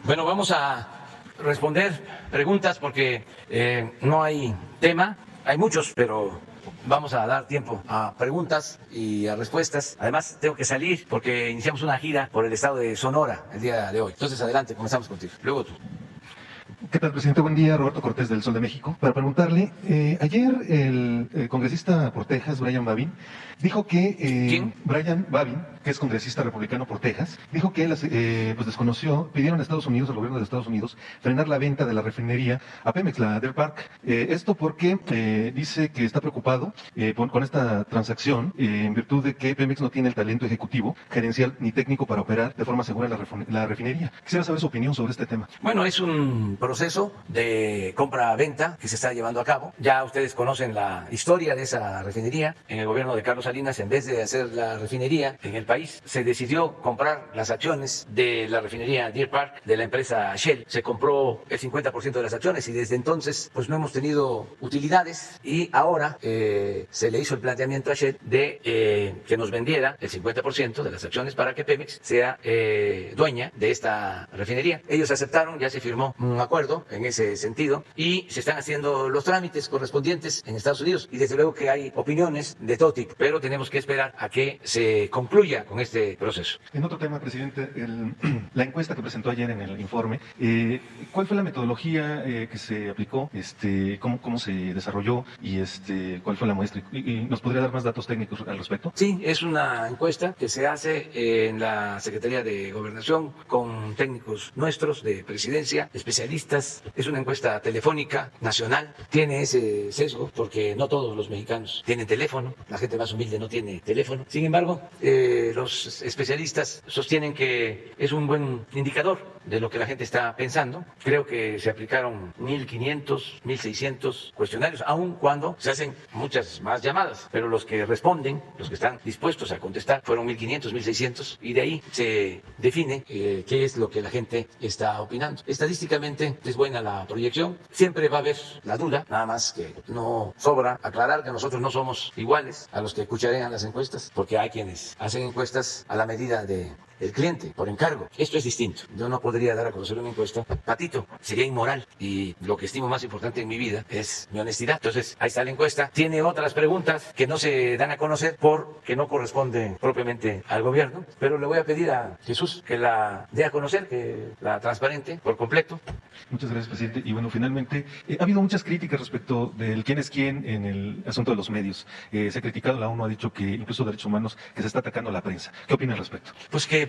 Bueno, vamos a responder preguntas porque no hay tema, hay muchos, pero vamos a dar tiempo a preguntas y a respuestas. Además, tengo que salir porque iniciamos una gira por el estado de Sonora el día de hoy. Entonces, adelante, comenzamos contigo. Luego tú. ¿Qué tal, presidente? Buen día, Roberto Cortés del Sol de México. Para preguntarle, ayer el congresista por Texas, Brian Babin, dijo que... ¿Quién? Brian Babin, que es congresista republicano por Texas, dijo que él pues desconoció, pidieron a Estados Unidos, al gobierno de Estados Unidos, frenar la venta de la refinería a Pemex, la Deer Park. Esto porque dice que está preocupado con esta transacción en virtud de que Pemex no tiene el talento ejecutivo, gerencial ni técnico para operar de forma segura la refinería. Quisiera saber su opinión sobre este tema. Bueno, es un proceso de compra-venta que se está llevando a cabo. Ya ustedes conocen la historia de esa refinería. En el gobierno de Carlos Salinas, en vez de hacer la refinería en el país, se decidió comprar las acciones de la refinería Deer Park de la empresa Shell. Se compró el 50% de las acciones y desde entonces pues no hemos tenido utilidades y ahora se le hizo el planteamiento a Shell de que nos vendiera el 50% de las acciones para que Pemex sea dueña de esta refinería. Ellos aceptaron, ya se firmó un acuerdo en ese sentido y se están haciendo los trámites correspondientes en Estados Unidos y desde luego que hay opiniones de todo tipo, pero tenemos que esperar a que se concluya con este proceso. En otro tema, presidente, la encuesta que presentó ayer en el informe, ¿cuál fue la metodología que se aplicó? ¿Cómo se desarrolló? Y ¿cuál fue la muestra? ¿Y nos podría dar más datos técnicos al respecto? Sí, es una encuesta que se hace en la Secretaría de Gobernación con técnicos nuestros de presidencia, especialistas. Es una encuesta telefónica nacional. Tiene ese sesgo porque no todos los mexicanos tienen teléfono. La gente más humilde no tiene teléfono. Sin embargo, los especialistas sostienen que es un buen indicador de lo que la gente está pensando. Creo que se aplicaron 1.500, 1.600 cuestionarios, aun cuando se hacen muchas más llamadas, pero los que responden, los que están dispuestos a contestar, fueron 1.500, 1.600, y de ahí se define qué es lo que la gente está opinando. Estadísticamente es buena la proyección, siempre va a haber la duda, nada más que no sobra aclarar que nosotros no somos iguales a los que cucharean las encuestas, porque hay quienes hacen encuestas a la medida del cliente, por encargo. Esto es distinto. Yo no podría dar a conocer una encuesta patito, sería inmoral, y lo que estimo más importante en mi vida es mi honestidad. Entonces, ahí está la encuesta. Tiene otras preguntas que no se dan a conocer porque no corresponden propiamente al gobierno, pero le voy a pedir a Jesús que la dé a conocer, que la transparente por completo. Muchas gracias, presidente. Y bueno, finalmente, ha habido muchas críticas respecto del quién es quién en el asunto de los medios. Se ha criticado, la ONU ha dicho que incluso derechos humanos, que se está atacando a la prensa. ¿Qué opina al respecto? Pues que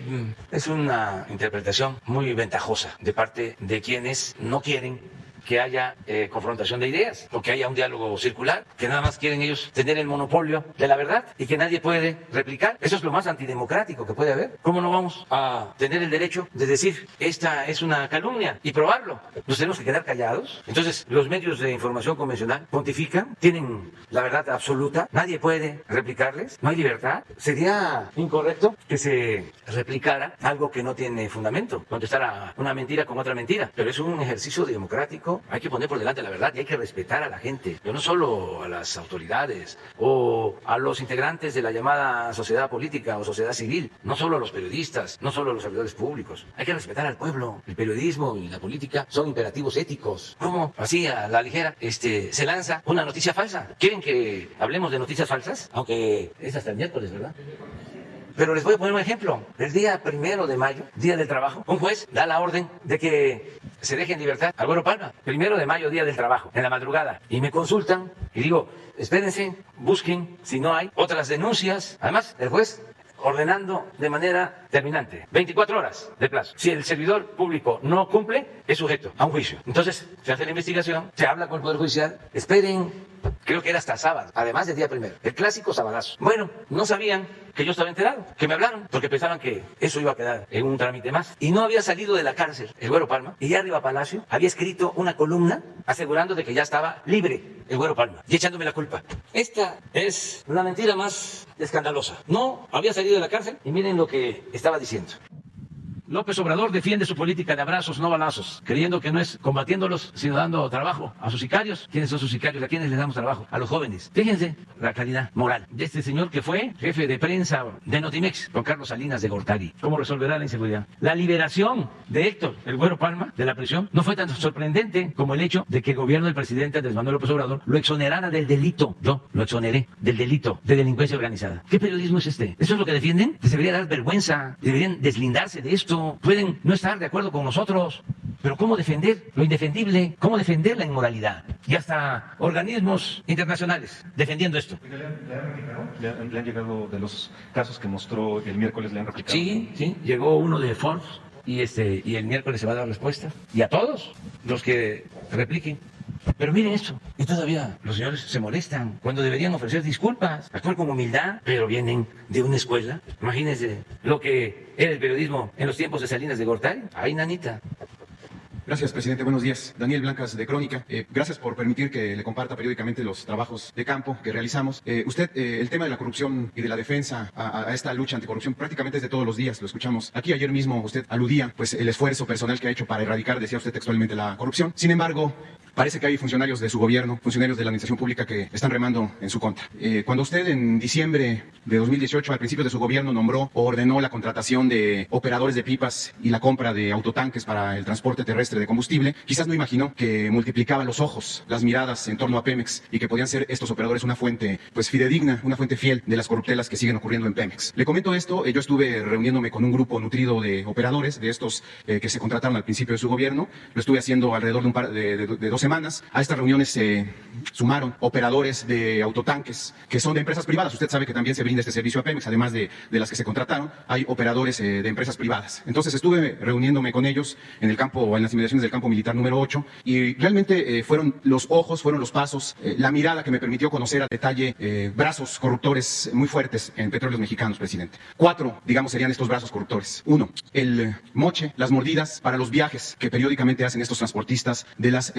es una interpretación muy ventajosa de parte de quienes no quieren que haya confrontación de ideas o que haya un diálogo circular, que nada más quieren ellos tener el monopolio de la verdad y que nadie puede replicar. Eso es lo más antidemocrático que puede haber. ¿Cómo no vamos a tener el derecho de decir esta es una calumnia y probarlo? ¿Nos tenemos que quedar callados? Entonces, los medios de información convencional pontifican, tienen la verdad absoluta, nadie puede replicarles, no hay libertad. Sería incorrecto que se replicara algo que no tiene fundamento, contestar a una mentira con otra mentira, pero es un ejercicio democrático. Hay que poner por delante la verdad y hay que respetar a la gente, pero no solo a las autoridades o a los integrantes de la llamada sociedad política o sociedad civil, no solo a los periodistas, no solo a los servidores públicos. Hay que respetar al pueblo. El periodismo y la política son imperativos éticos. ¿Cómo así a la ligera se lanza una noticia falsa? ¿Quieren que hablemos de noticias falsas? Aunque es hasta el miércoles, ¿verdad? Pero les voy a poner un ejemplo. El día 1 de mayo, Día del Trabajo, un juez da la orden de que se deje en libertad al Güero Palma. 1 de mayo, Día del Trabajo, en la madrugada. Y me consultan y digo, espérense, busquen si no hay otras denuncias. Además, el juez ordenando de manera terminante, 24 horas de plazo. Si el servidor público no cumple, es sujeto a un juicio. Entonces, se hace la investigación, se habla con el Poder Judicial, esperen creo que era hasta sábado, además del día primero, el clásico sabadazo. Bueno, no sabían que yo estaba enterado, que me hablaron, porque pensaban que eso iba a quedar en un trámite más. Y no había salido de la cárcel el Güero Palma, y ya arriba Palacio había escrito una columna asegurando de que ya estaba libre el Güero Palma, y echándome la culpa. Esta es la mentira más escandalosa. No había salido de la cárcel, y miren lo que estaba diciendo. López Obrador defiende su política de abrazos, no balazos, creyendo que no es combatiéndolos, sino dando trabajo a sus sicarios. ¿Quiénes son sus sicarios? ¿A quiénes les damos trabajo? A los jóvenes. Fíjense la calidad moral de este señor que fue jefe de prensa de Notimex con Carlos Salinas de Gortari. ¿Cómo resolverá la inseguridad? La liberación de Héctor, el Güero Palma, de la prisión, no fue tan sorprendente como el hecho de que el gobierno del presidente Andrés Manuel López Obrador lo exonerara del delito. Yo lo exoneré del delito de delincuencia organizada. ¿Qué periodismo es este? ¿Eso es lo que defienden? Les debería dar vergüenza. Deberían deslindarse de esto. Pueden no estar de acuerdo con nosotros, pero ¿cómo defender lo indefendible? ¿Cómo defender la inmoralidad? Y hasta organismos internacionales defendiendo esto. ¿Le han llegado de los casos que mostró el miércoles? ¿Le han replicado? Sí, llegó uno de Forbes y el miércoles se va a dar respuesta. Y a todos los que repliquen. Pero miren esto, y todavía los señores se molestan cuando deberían ofrecer disculpas, actuar con humildad, pero vienen de una escuela. Imagínense lo que era el periodismo en los tiempos de Salinas de Gortari. Ay, nanita. Gracias, presidente. Buenos días. Daniel Blancas, de Crónica. Gracias por permitir que le comparta periódicamente los trabajos de campo que realizamos. Usted, el tema de la corrupción y de la defensa a esta lucha anticorrupción prácticamente es de todos los días, lo escuchamos. Aquí ayer mismo usted aludía pues el esfuerzo personal que ha hecho para erradicar, decía usted textualmente, la corrupción. Sin embargo, parece que hay funcionarios de su gobierno, funcionarios de la administración pública que están remando en su contra. Cuando usted en diciembre de 2018, al principio de su gobierno, nombró o ordenó la contratación de operadores de pipas y la compra de autotanques para el transporte terrestre de combustible, quizás no imaginó que multiplicaba los ojos, las miradas en torno a Pemex y que podían ser estos operadores una fuente pues fidedigna, una fuente fiel de las corruptelas que siguen ocurriendo en Pemex. Le comento esto, yo estuve reuniéndome con un grupo nutrido de operadores, de estos que se contrataron al principio de su gobierno, lo estuve haciendo alrededor de un par de 2 semanas. A estas reuniones se sumaron operadores de autotanques que son de empresas privadas. Usted sabe que también se brinda este servicio a Pemex, además de las que se contrataron, hay operadores de empresas privadas. Entonces estuve reuniéndome con ellos en el campo, en las inmediaciones del campo militar número 8, y realmente fueron los ojos, fueron los pasos, la mirada que me permitió conocer a detalle brazos corruptores muy fuertes en Petróleos Mexicanos, presidente. 4, digamos, serían estos brazos corruptores. 1, el moche, las mordidas para los viajes que periódicamente hacen estos transportistas de las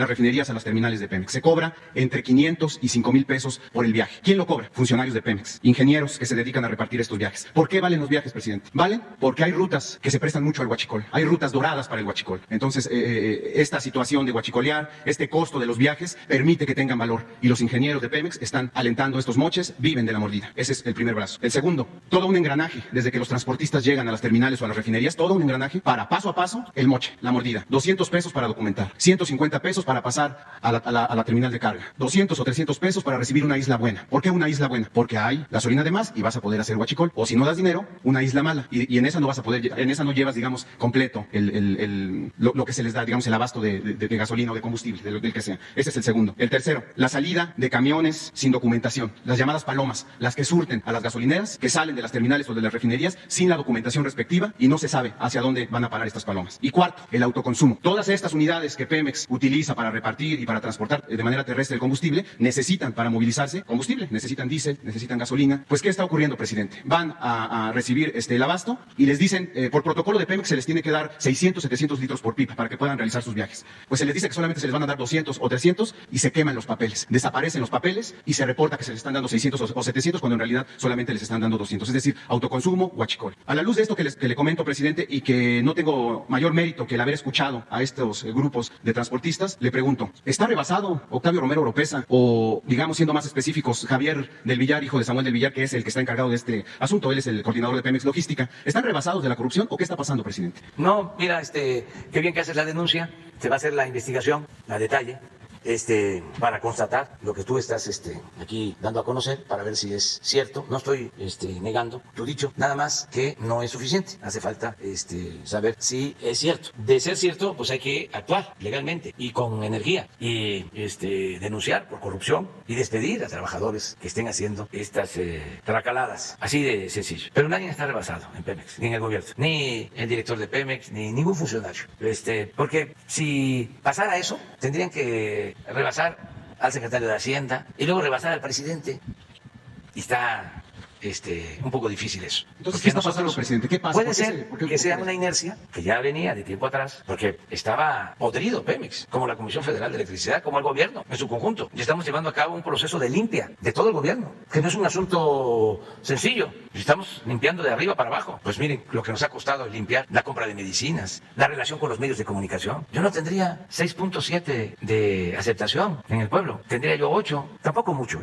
refinerías a las terminales de Pemex. Se cobra entre 500 y 5,000 pesos por el viaje. ¿Quién lo cobra? Funcionarios de Pemex, ingenieros que se dedican a repartir estos viajes. ¿Por qué valen los viajes, presidente? Valen porque hay rutas que se prestan mucho al huachicol. Hay rutas doradas para el huachicol. Entonces, esta situación de huachicolear, este costo de los viajes, permite que tengan valor. Y los ingenieros de Pemex están alentando estos moches, viven de la mordida. Ese es el primer brazo. El segundo, todo un engranaje, desde que los transportistas llegan a las terminales o a las refinerías, todo un engranaje para paso a paso el moche, la mordida. 200 pesos para documentar, 150 pesos para pasar a la terminal de carga, 200 o 300 pesos para recibir una isla buena. ¿Por qué una isla buena? Porque hay gasolina de más y vas a poder hacer huachicol. O si no das dinero, una isla mala. Y en esa no vas a poder, en esa no llevas, digamos, completo lo que se les da, digamos, el abasto de gasolina o de combustible, del que sea. Ese es el segundo. El tercero, la salida de camiones sin documentación, las llamadas palomas, las que surten a las gasolineras, que salen de las terminales o de las refinerías sin la documentación respectiva y no se sabe hacia dónde van a parar estas palomas. Y cuarto, el autoconsumo. Todas estas unidades que Pemex utiliza para repartir y para transportar de manera terrestre el combustible, necesitan para movilizarse combustible, necesitan diésel, necesitan gasolina. Pues, ¿qué está ocurriendo, presidente? Van a recibir el abasto y les dicen, por protocolo de Pemex se les tiene que dar 600, 700 litros por pipa para que puedan realizar sus viajes. Pues se les dice que solamente se les van a dar 200 o 300 y se queman los papeles. Desaparecen los papeles y se reporta que se les están dando 600 o 700 cuando en realidad solamente les están dando 200. Es decir, autoconsumo, huachicol. A la luz de esto que le comento, presidente, y que no tengo mayor mérito que el haber escuchado a estos grupos de transportistas, le pregunto, ¿está rebasado Octavio Romero Oropesa o, digamos, siendo más específicos, Javier del Villar, hijo de Samuel del Villar, que es el que está encargado de este asunto? Él es el coordinador de Pemex Logística. ¿Están rebasados de la corrupción o qué está pasando, presidente? No, mira, qué bien que haces la denuncia. Se va a hacer la investigación a detalle. Para constatar lo que tú estás aquí dando a conocer, para ver si es cierto. No estoy negando tu dicho, nada más que no es suficiente. Hace falta saber si es cierto. De ser cierto, pues hay que actuar legalmente y con energía y denunciar por corrupción y despedir a trabajadores que estén haciendo estas tracaladas. Así de sencillo. Pero nadie está rebasado en Pemex, ni en el gobierno, ni el director de Pemex, ni ningún funcionario. Porque si pasara eso, tendrían que rebasar al secretario de Hacienda y luego rebasar al presidente. Y está un poco difícil eso. Entonces, ¿qué está pasando, presidente? ¿Qué pasa? Puede ser que sea una inercia que ya venía de tiempo atrás, porque estaba podrido Pemex, como la Comisión Federal de Electricidad, como el gobierno en su conjunto. Y estamos llevando a cabo un proceso de limpia de todo el gobierno, que no es un asunto sencillo. Estamos limpiando de arriba para abajo. Pues miren lo que nos ha costado limpiar la compra de medicinas, la relación con los medios de comunicación. Yo no tendría 6.7 de aceptación en el pueblo, tendría yo 8, tampoco mucho.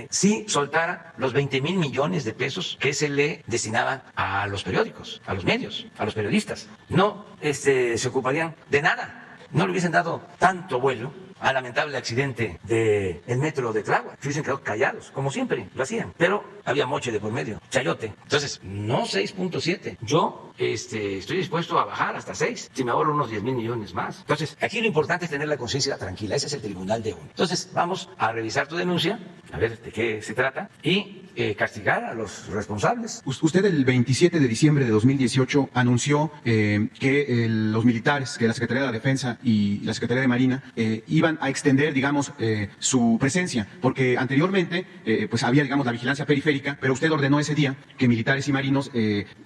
Si soltara los 20,000 millones de pesos que se le destinaban a los periódicos, a los medios, a los periodistas. No se ocuparían de nada, no le hubiesen dado tanto vuelo al lamentable accidente del metro de Tláhuac. Se hubiesen quedado callados, como siempre lo hacían, pero había moche de por medio, chayote. Entonces, no 6.7. Yo estoy dispuesto a bajar hasta 6, si me ahorro unos 10,000 millones más. Entonces, aquí lo importante es tener la conciencia tranquila. Ese es el tribunal de uno. Entonces, vamos a revisar tu denuncia, a ver de qué se trata, y castigar a los responsables. Usted el 27 de diciembre de 2018 anunció que los militares, que la Secretaría de la Defensa y la Secretaría de Marina iban a extender, digamos, su presencia, porque anteriormente pues había, digamos, la vigilancia periférica, pero usted ordenó ese día que militares y marinos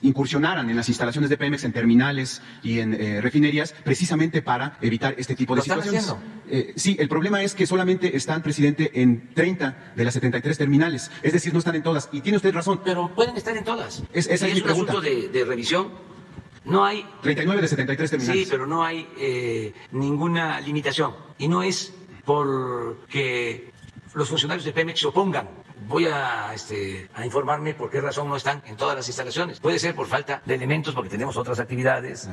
incursionaran en las instalaciones de Pemex, en terminales y en refinerías, precisamente para evitar este tipo de situaciones. Sí, el problema es que solamente están, presidente, en 30 de las 73 terminales, es decir, no están en todas, y tiene usted razón. Pero pueden estar en todas. Esa es mi un pregunta. asunto de revisión. No hay 39 de 73 terminales. Sí, pero no hay ninguna limitación. Y no es porque los funcionarios de Pemex se opongan. Voy a informarme por qué razón no están en todas las instalaciones. Puede ser por falta de elementos, porque tenemos otras actividades,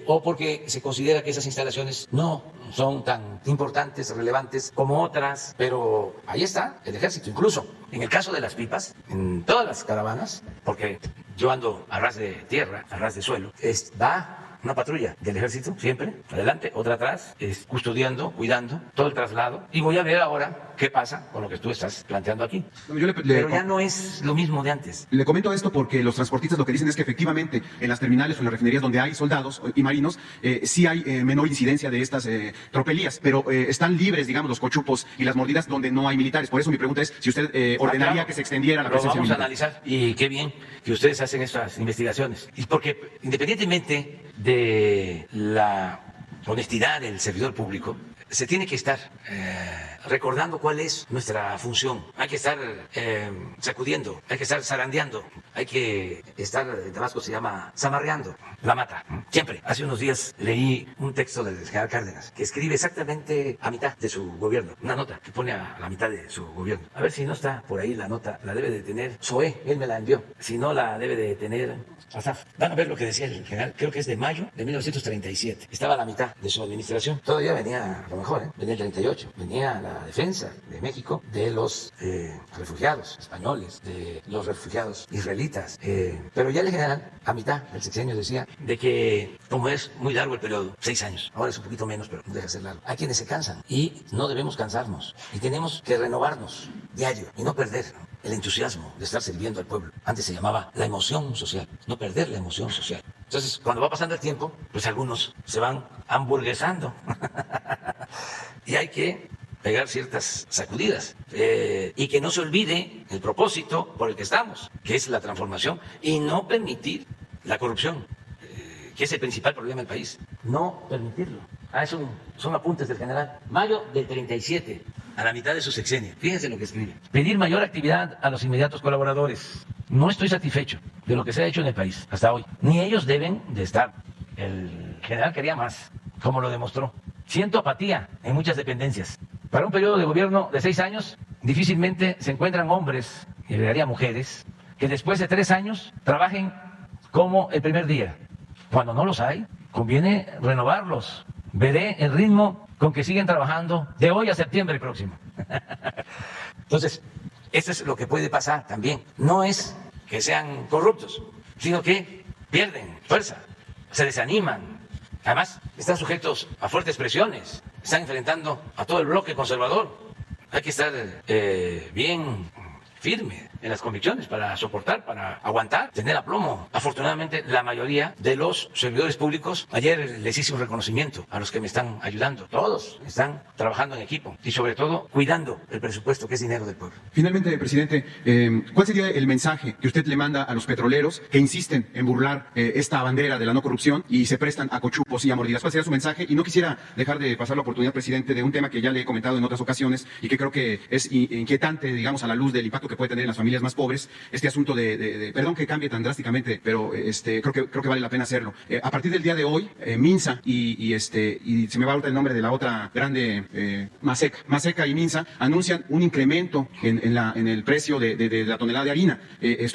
o porque se considera que esas instalaciones no son tan importantes, relevantes como otras, pero ahí está el ejército. Incluso en el caso de las pipas, en todas las caravanas, porque yo ando a ras de tierra, a ras de suelo, va una patrulla del ejército, siempre, adelante, otra atrás, custodiando, cuidando todo el traslado. Y voy a ver ahora qué pasa con lo que tú estás planteando aquí. Pero ya no es lo mismo de antes. Le comento esto porque los transportistas lo que dicen es que efectivamente en las terminales o en las refinerías donde hay soldados y marinos, sí hay menor incidencia de estas tropelías, pero están libres, digamos, los cochupos y las mordidas donde no hay militares. Por eso mi pregunta es si usted ordenaría claro, que se extendiera la lo presencia vamos militar. a analizar, y qué bien que ustedes hacen estas investigaciones. Y porque independientemente de la honestidad del servidor público, se tiene que estar recordando cuál es nuestra función. Hay que estar sacudiendo, hay que estar zarandeando, hay que estar, en Tabasco se llama zamarreando la mata. Siempre. Hace unos días leí un texto del general Cárdenas que escribe exactamente a mitad de su gobierno, una nota que pone a la mitad de su gobierno. A ver si no está por ahí la nota, la debe de tener Zoé, él me la envió. Si no, la debe de tener Asaf. Van a ver lo que decía el general, creo que es de mayo de 1937. Estaba a la mitad de su administración. Todavía venía lo mejor, venía el 38, venía la defensa de México de los refugiados españoles, de los refugiados israelitas. Pero ya el general, a mitad del sexenio, decía de que, como es muy largo el periodo, 6 años, ahora es un poquito menos, pero no deja de ser largo, hay quienes se cansan y no debemos cansarnos y tenemos que renovarnos diario y no perder el entusiasmo de estar sirviendo al pueblo. Antes se llamaba la emoción social, no perder la emoción social. Entonces, cuando va pasando el tiempo, pues algunos se van hamburguesando y hay que pegar ciertas sacudidas y que no se olvide el propósito por el que estamos, que es la transformación y no permitir la corrupción, que es el principal problema del país. No permitirlo. Son apuntes del general. Mayo del 37, a la mitad de su sexenio. Fíjense lo que escribe. Pedir mayor actividad a los inmediatos colaboradores. No estoy satisfecho de lo que se ha hecho en el país hasta hoy. Ni ellos deben de estar. El general quería más, como lo demostró. Siento apatía en muchas dependencias. Para un periodo de gobierno de 6 años, difícilmente se encuentran hombres, y agregaría mujeres, que después de 3 años trabajen como el primer día. Cuando no los hay, conviene renovarlos. Veré el ritmo con que siguen trabajando de hoy a septiembre próximo. Entonces, esto es lo que puede pasar también. No es que sean corruptos, sino que pierden fuerza, se desaniman. Además, están sujetos a fuertes presiones, están enfrentando a todo el bloque conservador. Hay que estar bien firme en las convicciones, para soportar, para aguantar, tener aplomo. Afortunadamente, la mayoría de los servidores públicos, ayer les hice un reconocimiento a los que me están ayudando. Todos están trabajando en equipo y sobre todo cuidando el presupuesto, que es dinero del pueblo. Finalmente, presidente, ¿cuál sería el mensaje que usted le manda a los petroleros que insisten en burlar esta bandera de la no corrupción y se prestan a cochupos y a mordidas? ¿Cuál sería su mensaje? Y no quisiera dejar de pasar la oportunidad, presidente, de un tema que ya le he comentado en otras ocasiones y que creo que es inquietante, digamos, a la luz del impacto que puede tener en las familias más pobres, este asunto perdón que cambie tan drásticamente, pero creo que vale la pena hacerlo. A partir del día de hoy, Minsa y se me va ahorita el nombre de la otra grande, Maseca y Minsa, anuncian un incremento en el precio de la tonelada de harina.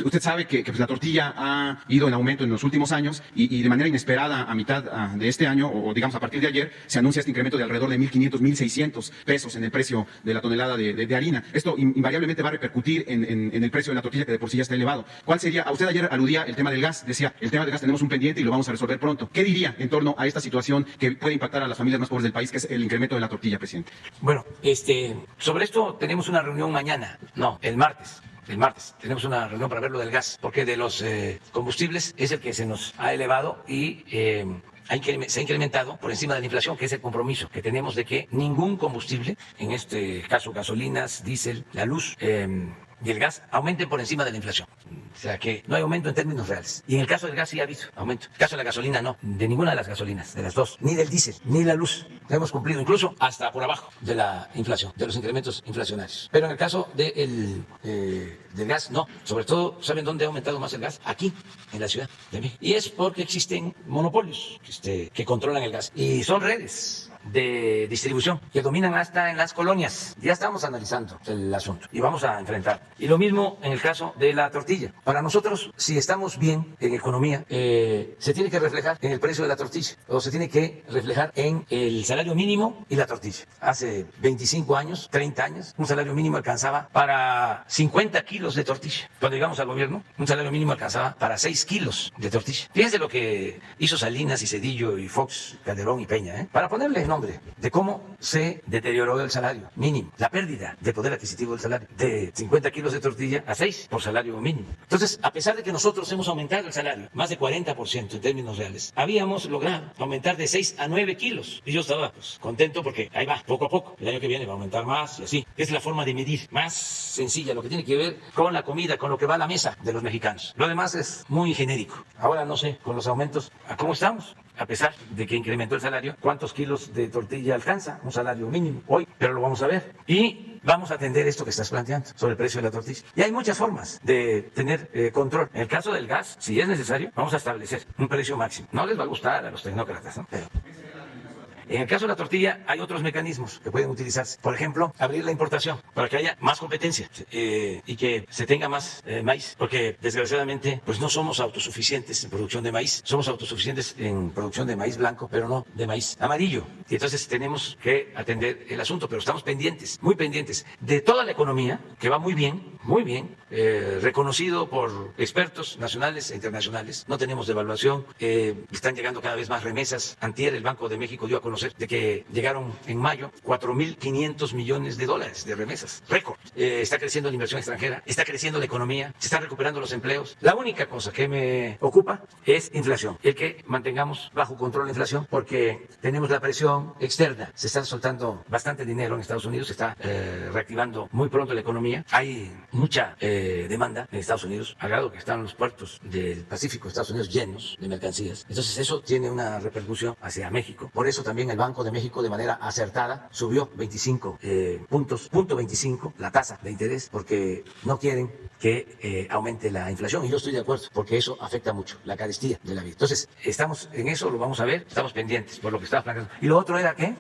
Usted sabe que pues, la tortilla ha ido en aumento en los últimos años y de manera inesperada a mitad de este año, o digamos a partir de ayer, se anuncia este incremento de alrededor de 1.500, 1.600 pesos en el precio de la tonelada de harina. Esto invariablemente va a repercutir en el precio de la tortilla, que de por sí ya está elevado. ¿Cuál sería? A usted ayer aludía el tema del gas, decía, el tema del gas tenemos un pendiente y lo vamos a resolver pronto. ¿Qué diría en torno a esta situación que puede impactar a las familias más pobres del país, que es el incremento de la tortilla, presidente? Bueno, sobre esto tenemos una reunión mañana, no, el martes. El martes tenemos una reunión para ver lo del gas, porque de los combustibles es el que se nos ha elevado y se ha incrementado por encima de la inflación, que es el compromiso que tenemos de que ningún combustible, en este caso gasolinas, diésel, la luz y el gas, aumenten por encima de la inflación. O sea, que no hay aumento en términos reales. Y en el caso del gas sí ha habido aumento. En el caso de la gasolina no, de ninguna de las gasolinas, de las dos, ni del diésel, ni la luz. Hemos cumplido incluso hasta por abajo de la inflación, de los incrementos inflacionarios. Pero en el caso del gas, no. Sobre todo, ¿saben dónde ha aumentado más el gas? Aquí, en la Ciudad de México. Y es porque existen monopolios que controlan el gas. Y son redes de distribución que dominan hasta en las colonias. Ya estamos analizando el asunto y vamos a enfrentar. Y lo mismo en el caso de la tortilla. Para nosotros, si estamos bien en economía, se tiene que reflejar en el precio de la tortilla o se tiene que reflejar en el salario mínimo y la tortilla. Hace 25 años, 30 años, un salario mínimo alcanzaba para 50 kilos de tortilla. Cuando llegamos al gobierno, un salario mínimo alcanzaba para 6 kilos de tortilla. Fíjense lo que hizo Salinas y Zedillo y Fox, Calderón y Peña, para ponerle nombre de cómo se deterioró el salario mínimo, la pérdida de poder adquisitivo del salario, de 50 kilos de tortilla a 6 por salario mínimo. Entonces, a pesar de que nosotros hemos aumentado el salario más de 40% en términos reales, habíamos logrado aumentar de 6 a 9 kilos. Y yo estaba contento porque ahí va, poco a poco. El año que viene va a aumentar más y así. Es la forma de medir más sencilla, lo que tiene que ver con la comida, con lo que va a la mesa de los mexicanos. Lo demás es muy genérico. Ahora no sé, con los aumentos, ¿a cómo estamos? A pesar de que incrementó el salario, ¿cuántos kilos de tortilla alcanza un salario mínimo hoy? Pero lo vamos a ver. Y vamos a atender esto que estás planteando sobre el precio de la tortilla. Y hay muchas formas de tener control. En el caso del gas, si es necesario, vamos a establecer un precio máximo. No les va a gustar a los tecnócratas, ¿no? Pero en el caso de la tortilla hay otros mecanismos que pueden utilizarse. Por ejemplo, abrir la importación para que haya más competencia y que se tenga más maíz. Porque desgraciadamente pues no somos autosuficientes en producción de maíz. Somos autosuficientes en producción de maíz blanco, pero no de maíz amarillo. Y entonces tenemos que atender el asunto. Pero estamos pendientes, muy pendientes de toda la economía, que va muy bien, reconocido por expertos nacionales e internacionales. No tenemos devaluación. Están llegando cada vez más remesas. Antier el Banco de México dio a conocer de que llegaron en mayo 4.500 millones de dólares de remesas. Récord. Está creciendo la inversión extranjera, está creciendo la economía, se están recuperando los empleos. La única cosa que me ocupa es inflación. El que mantengamos bajo control la inflación, porque tenemos la presión externa. Se está soltando bastante dinero en Estados Unidos, se está reactivando muy pronto la economía. Hay mucha demanda en Estados Unidos, al grado que están los puertos del Pacífico de Estados Unidos llenos de mercancías. Entonces eso tiene una repercusión hacia México. Por eso también el Banco de México, de manera acertada, subió 25 puntos, punto 25, la tasa de interés, porque no quieren que aumente la inflación. Y yo estoy de acuerdo, porque eso afecta mucho la carestía de la vida. Entonces, estamos en eso, lo vamos a ver, estamos pendientes por lo que estaba planteando. Y lo otro era, ¿qué?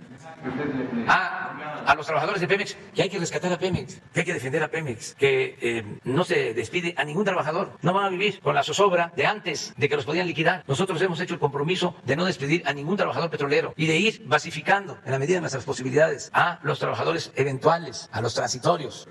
A los trabajadores de Pemex, que hay que rescatar a Pemex, que hay que defender a Pemex, que no se despide a ningún trabajador. No van a vivir con la zozobra de antes, de que los podían liquidar. Nosotros hemos hecho el compromiso de no despedir a ningún trabajador petrolero y de ir basificando, en la medida de nuestras posibilidades, a los trabajadores eventuales, a los transitorios,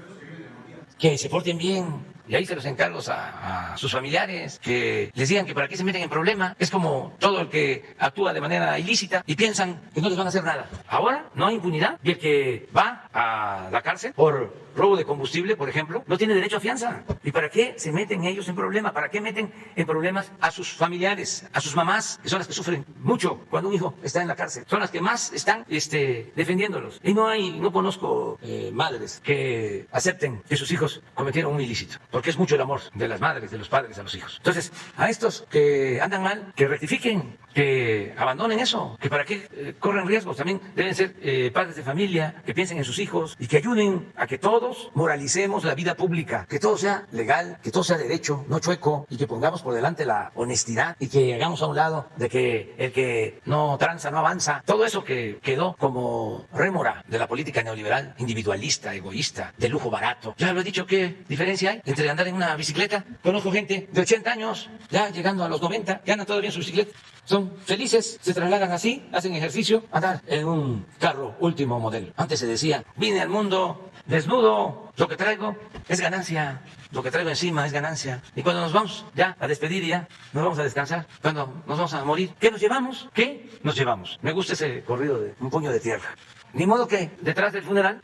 que se porten bien, y ahí se los encargo a sus familiares, que les digan que para qué se meten en problema. Es como todo el que actúa de manera ilícita y piensan que no les van a hacer nada. Ahora no hay impunidad y el que va a la cárcel por robo de combustible, por ejemplo, no tiene derecho a fianza. ¿Y para qué se meten ellos en problemas? ¿Para qué meten en problemas a sus familiares, a sus mamás, que son las que sufren mucho cuando un hijo está en la cárcel? Son las que más están defendiéndolos. Y no conozco madres que acepten que sus hijos cometieron un ilícito, porque es mucho el amor de las madres, de los padres a los hijos. Entonces, a estos que andan mal, que rectifiquen, que abandonen eso, que para qué corren riesgos. También deben ser padres de familia, que piensen en sus hijos y que ayuden a que todos moralicemos la vida pública, que todo sea legal, que todo sea derecho, no chueco, y que pongamos por delante la honestidad y que hagamos a un lado de que el que no tranza no avanza. Todo eso que quedó como rémora de la política neoliberal, individualista, egoísta, de lujo barato. Ya lo he dicho, ¿qué diferencia hay entre andar en una bicicleta? Conozco gente de 80 años, ya llegando a los 90, que andan todavía en su bicicleta. Son felices, se trasladan así, hacen ejercicio, andar en un carro último modelo. Antes se decía, vine al mundo desnudo, lo que traigo es ganancia, lo que traigo encima es ganancia. Y cuando nos vamos ya a despedir, ya nos vamos a descansar, cuando nos vamos a morir, ¿qué nos llevamos? ¿Qué nos llevamos? Me gusta ese corrido de un puño de tierra. Ni modo que detrás del funeral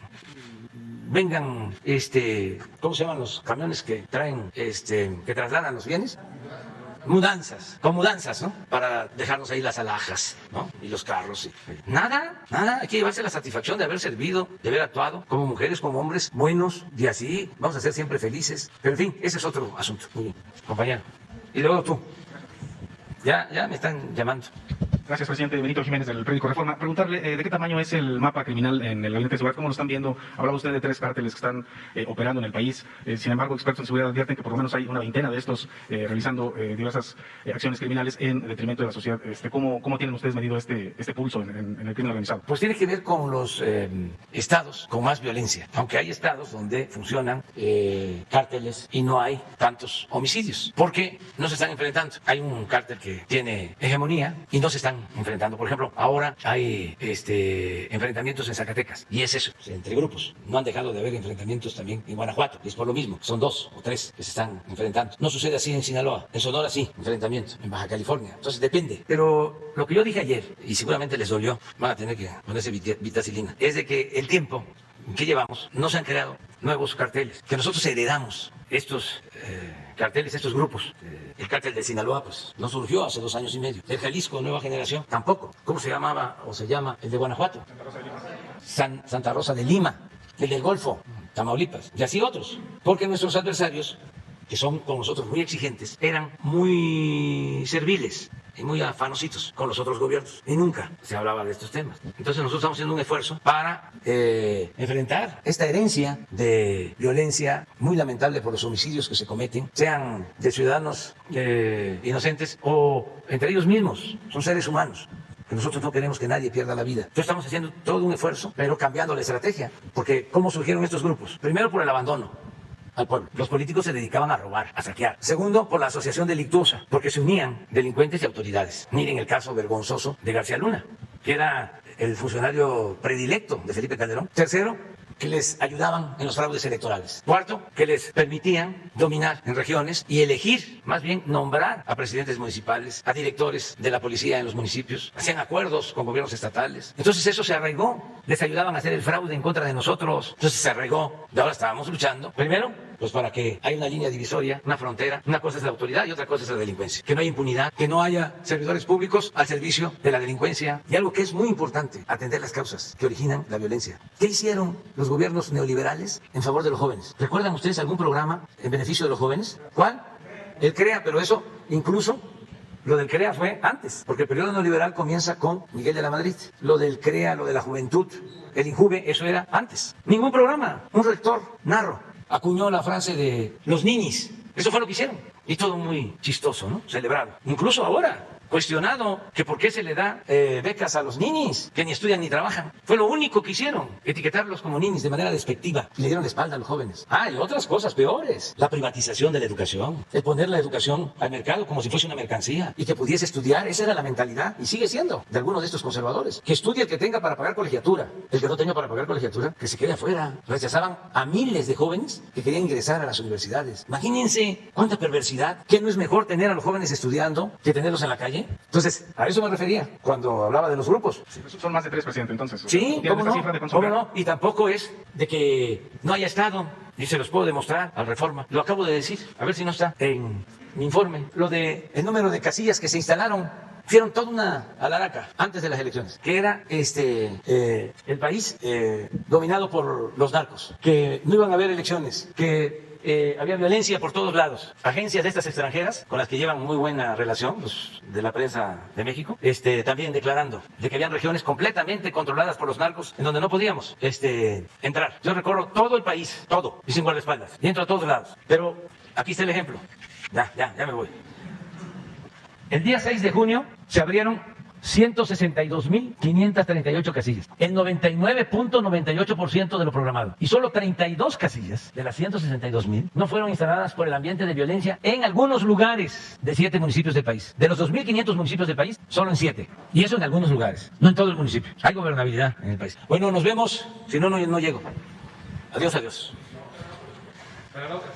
vengan, ¿cómo se llaman los camiones que traen, que trasladan los bienes? Mudanzas, con mudanzas, ¿no? Para dejarnos ahí las alhajas, ¿no? Y los carros. Nada, hay que llevarse la satisfacción de haber servido, de haber actuado como mujeres, como hombres buenos, y así vamos a ser siempre felices. Pero en fin, ese es otro asunto. Muy bien, compañero. Y luego tú. Ya me están llamando. Gracias, presidente. Benito Jiménez, del periódico Reforma. Preguntarle, ¿de qué tamaño es el mapa criminal en el gabinete de seguridad? ¿Cómo lo están viendo? Hablaba usted de 3 cárteles que están operando en el país. Sin embargo, expertos en seguridad advierten que por lo menos hay una veintena de estos realizando diversas acciones criminales en detrimento de la sociedad. ¿Cómo tienen ustedes medido este pulso en el crimen organizado? Pues tiene que ver con los estados con más violencia. Aunque hay estados donde funcionan cárteles y no hay tantos homicidios, porque no se están enfrentando. Hay un cártel que tiene hegemonía y no se están enfrentando. Por ejemplo, ahora hay enfrentamientos en Zacatecas, y es eso, entre grupos. No han dejado de haber enfrentamientos también en Guanajuato, y es por lo mismo, son 2 o 3 que se están enfrentando. No sucede así en Sinaloa, en Sonora sí, enfrentamiento, en Baja California. Entonces depende. Pero lo que yo dije ayer, y seguramente les dolió, van a tener que ponerse vitacilina, es de que el tiempo que llevamos no se han creado nuevos carteles, que nosotros heredamos estos carteles, estos grupos. El cártel de Sinaloa pues no surgió hace 2 años y medio. El Jalisco Nueva Generación tampoco. ¿Cómo se llamaba o se llama el de Guanajuato? Santa Rosa de Lima. El del Golfo, Tamaulipas, y así otros. Porque nuestros adversarios, que son con nosotros muy exigentes, eran muy serviles y muy afanositos con los otros gobiernos, y nunca se hablaba de estos temas. Entonces nosotros estamos haciendo un esfuerzo para enfrentar esta herencia de violencia muy lamentable por los homicidios que se cometen, sean de ciudadanos inocentes o entre ellos mismos, son seres humanos. Que nosotros no queremos que nadie pierda la vida. Entonces estamos haciendo todo un esfuerzo, pero cambiando la estrategia. Porque ¿cómo surgieron estos grupos? Primero, por el abandono al pueblo. Los políticos se dedicaban a robar, a saquear. Segundo, por la asociación delictuosa, porque se unían delincuentes y autoridades. Miren el caso vergonzoso de García Luna, que era el funcionario predilecto de Felipe Calderón. Tercero, que les ayudaban en los fraudes electorales. Cuarto, que les permitían dominar en regiones y elegir, más bien nombrar a presidentes municipales, a directores de la policía en los municipios. Hacían acuerdos con gobiernos estatales. Entonces eso se arraigó. Les ayudaban a hacer el fraude en contra de nosotros. Entonces se arraigó. Y ahora estábamos luchando. Primero, pues para que haya una línea divisoria, una frontera. Una cosa es la autoridad y otra cosa es la delincuencia. Que no haya impunidad, que no haya servidores públicos al servicio de la delincuencia. Y algo que es muy importante, atender las causas que originan la violencia. ¿Qué hicieron los gobiernos neoliberales en favor de los jóvenes? ¿Recuerdan ustedes algún programa en beneficio de los jóvenes? ¿Cuál? El CREA, pero eso incluso lo del CREA fue antes, porque el periodo neoliberal comienza con Miguel de la Madrid. Lo del CREA, lo de la juventud, el INJUVE, eso era antes. Ningún programa. Un rector, Narro, acuñó la frase de los ninis. Eso fue lo que hicieron. Y todo muy chistoso, ¿no? Celebrado. Incluso ahora, cuestionado que por qué se le da becas a los ninis que ni estudian ni trabajan. Fue lo único que hicieron, etiquetarlos como ninis de manera despectiva. Y le dieron la espalda a los jóvenes. Y otras cosas peores. La privatización de la educación. El poner la educación al mercado como si fuese una mercancía y que pudiese estudiar. Esa era la mentalidad y sigue siendo de algunos de estos conservadores. Que estudie el que tenga para pagar colegiatura. El que no tenga para pagar colegiatura, que se quede afuera. Rechazaban a miles de jóvenes que querían ingresar a las universidades. Imagínense cuánta perversidad. ¿Qué no es mejor tener a los jóvenes estudiando que tenerlos en la calle? Entonces, a eso me refería cuando hablaba de los grupos. Sí, son más de 3, presidente, entonces. Sí, ¿Tienen ¿cómo esta no? cifra de ¿Cómo consulta? no? Y tampoco es de que no haya estado, y se los puedo demostrar al Reforma. Lo acabo de decir, a ver si no está en mi informe. Lo de el número de casillas que se instalaron. Hicieron toda una alaraca antes de las elecciones, que era el país dominado por los narcos, que no iban a haber elecciones, que había violencia por todos lados. Agencias de estas extranjeras, con las que llevan muy buena relación, los de la prensa de México, también declarando de que habían regiones completamente controladas por los narcos en donde no podíamos entrar. Yo recorro todo el país, todo, y sin guardaespaldas, y entro a todos lados. Pero aquí está el ejemplo. Ya me voy. El día 6 de junio se abrieron 162.538 casillas, el 99.98% de lo programado. Y solo 32 casillas de las 162.000 no fueron instaladas por el ambiente de violencia en algunos lugares de 7 municipios del país. De los 2.500 municipios del país, solo en 7. Y eso en algunos lugares, no en todo el municipio. Hay gobernabilidad en el país. Bueno, nos vemos. Si no, no llego. Adiós. Para la otra.